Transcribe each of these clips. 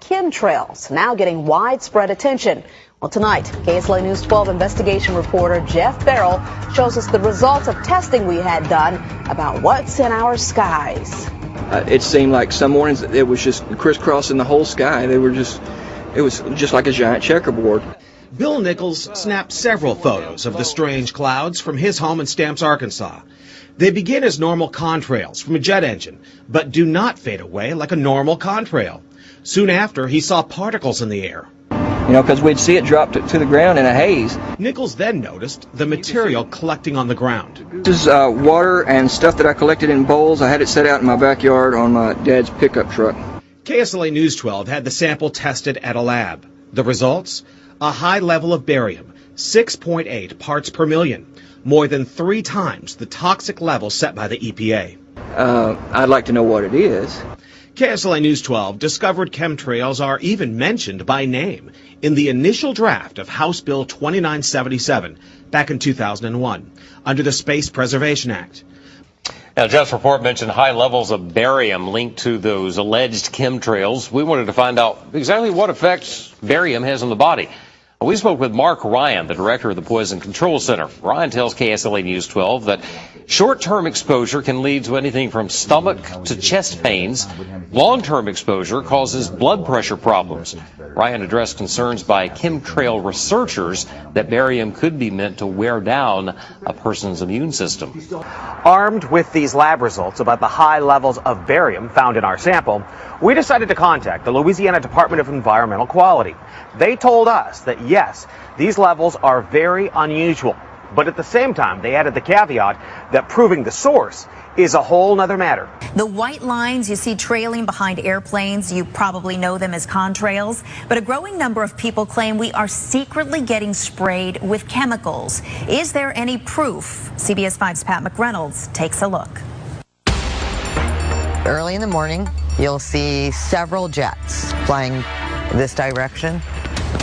chemtrails, now getting widespread attention. Well, tonight, KSLA News 12 investigation reporter Jeff Farrell shows us the results of testing we had done about what's in our skies. It seemed like some mornings it was just crisscrossing the whole sky. It was just like a giant checkerboard. Bill Nichols snapped several photos of the strange clouds from his home in Stamps, Arkansas. They begin as normal contrails from a jet engine, but do not fade away like a normal contrail. Soon after, he saw particles in the air. Because we'd see it drop to the ground in a haze. Nichols then noticed the material collecting on the ground. This is water and stuff that I collected in bowls. I had it set out in my backyard on my dad's pickup truck. KSLA News 12 had the sample tested at a lab. The results? A high level of barium, 6.8 parts per million, more than 3 times the toxic level set by the EPA. I'd like to know what it is. KSLA News 12 discovered chemtrails are even mentioned by name in the initial draft of House Bill 2977 back in 2001 under the Space Preservation Act. Now, Jeff's report mentioned high levels of barium linked to those alleged chemtrails. We wanted to find out exactly what effects barium has on the body. We spoke with Mark Ryan, the director of the Poison Control Center. Ryan tells KSLA News 12 that short-term exposure can lead to anything from stomach to chest pains. Long-term exposure causes blood pressure problems. Ryan addressed concerns by chemtrail researchers that barium could be meant to wear down a person's immune system. Armed with these lab results about the high levels of barium found in our sample, we decided to contact the Louisiana Department of Environmental Quality. They told us that yes, these levels are very unusual, but at the same time, they added the caveat that proving the source is a whole nother matter. The white lines you see trailing behind airplanes, you probably know them as contrails, but a growing number of people claim we are secretly getting sprayed with chemicals. Is there any proof? CBS 5's Pat McReynolds takes a look. Early in the morning, you'll see several jets flying this direction,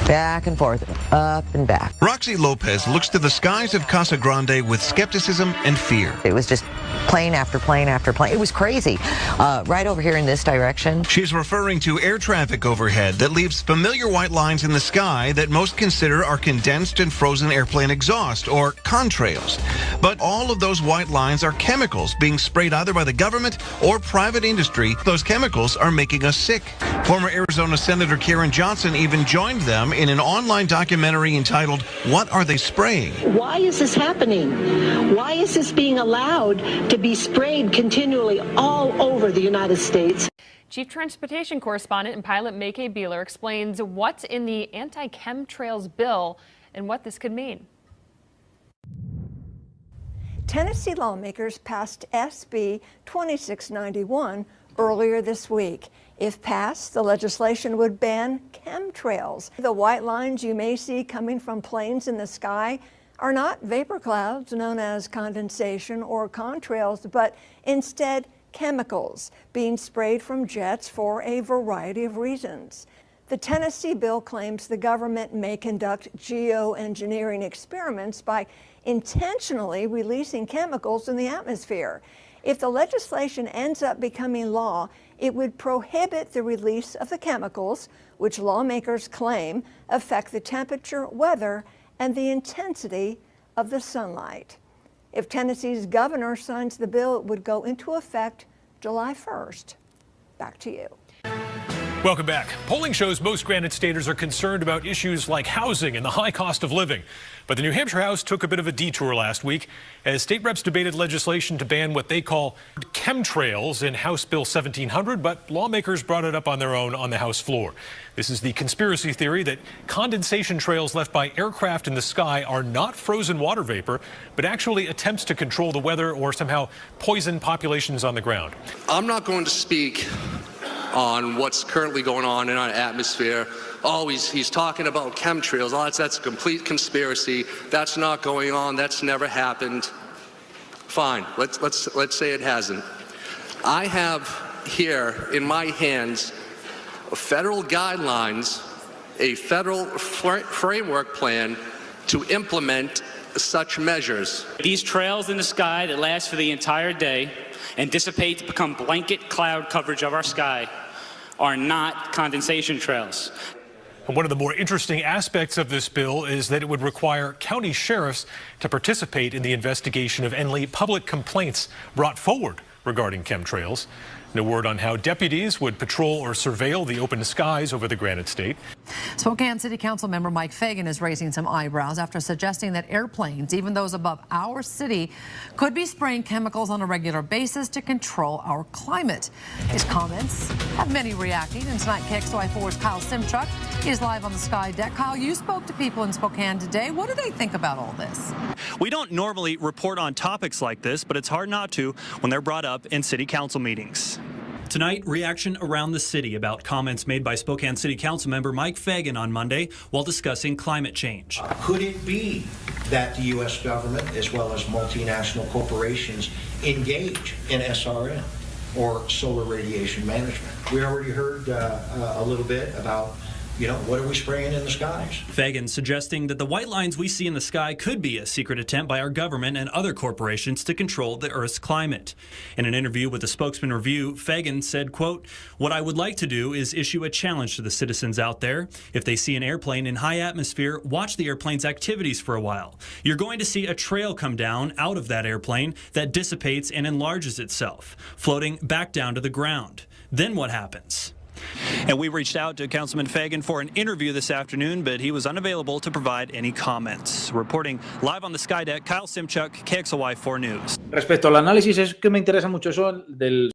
back and forth, up and back. Roxy Lopez looks to the skies of Casa Grande with skepticism and fear. It was just plane after plane after plane. It was crazy. Right over here in this direction. She's referring to air traffic overhead that leaves familiar white lines in the sky that most consider are condensed and frozen airplane exhaust, or contrails. But all of those white lines are chemicals being sprayed either by the government or private industry. Those chemicals are making us sick. Former Arizona Senator Karen Johnson even joined them in an online documentary entitled, "What Are They Spraying?" Why is this happening? Why is this being allowed to be sprayed continually all over the United States? Chief Transportation Correspondent and pilot Mackay Beeler explains what's in the anti-chemtrails bill and what this could mean. Tennessee lawmakers passed SB 2691 earlier this week. If passed, the legislation would ban chemtrails. The white lines you may see coming from planes in the sky are not vapor clouds known as condensation or contrails, but instead chemicals being sprayed from jets for a variety of reasons. The Tennessee bill claims the government may conduct geoengineering experiments by intentionally releasing chemicals in the atmosphere. If the legislation ends up becoming law, it would prohibit the release of the chemicals, which lawmakers claim affect the temperature, weather, and the intensity of the sunlight. If Tennessee's governor signs the bill, it would go into effect July 1st. Back to you. Welcome back. Polling shows most Granite Staters are concerned about issues like housing and the high cost of living. But the New Hampshire House took a bit of a detour last week as state reps debated legislation to ban what they call chemtrails in House Bill 1700, but lawmakers brought it up on their own on the House floor. This is the conspiracy theory that condensation trails left by aircraft in the sky are not frozen water vapor, but actually attempts to control the weather or somehow poison populations on the ground. I'm not going to speak on what's currently going on in our atmosphere. Oh, he's talking about chemtrails. Oh, that's a complete conspiracy. That's not going on. That's never happened. Fine. Let's say it hasn't. I have here in my hands federal guidelines, a federal framework plan to implement such measures. These trails in the sky that last for the entire day and dissipate to become blanket cloud coverage of our sky are not condensation trails. One of the more interesting aspects of this bill is that it would require county sheriffs to participate in the investigation of any public complaints brought forward regarding chemtrails. No word on how deputies would patrol or surveil the open skies over the Granite State. Spokane City Council member Mike Fagan is raising some eyebrows after suggesting that airplanes, even those above our city, could be spraying chemicals on a regular basis to control our climate. His comments have many reacting, and tonight KXLY4's Kyle Simchuk is live on the Sky Deck. Kyle, you spoke to people in Spokane today. What do they think about all this? We don't normally report on topics like this, but it's hard not to when they're brought up in city council meetings. Tonight, reaction around the city about comments made by Spokane City Council member Mike Fagan on Monday while discussing climate change. Could it be that the U.S. government, as well as multinational corporations, engage in SRM or solar radiation management? We already heard a little bit about, what are we spraying in the skies? Fagan suggesting that the white lines we see in the sky could be a secret attempt by our government and other corporations to control the Earth's climate. In an interview with the Spokesman Review, Fagan said, quote, "What I would like to do is issue a challenge to the citizens out there. If they see an airplane in high atmosphere, watch the airplane's activities for a while. You're going to see a trail come down out of that airplane that dissipates and enlarges itself, floating back down to the ground. Then what happens?" And we reached out to Councilman Fagan for an interview this afternoon, but he was unavailable to provide any comments. Reporting live on the Sky Deck, Kyle Simchuk, KXLY4 News. Respecto al análisis, es que me interesa mucho eso del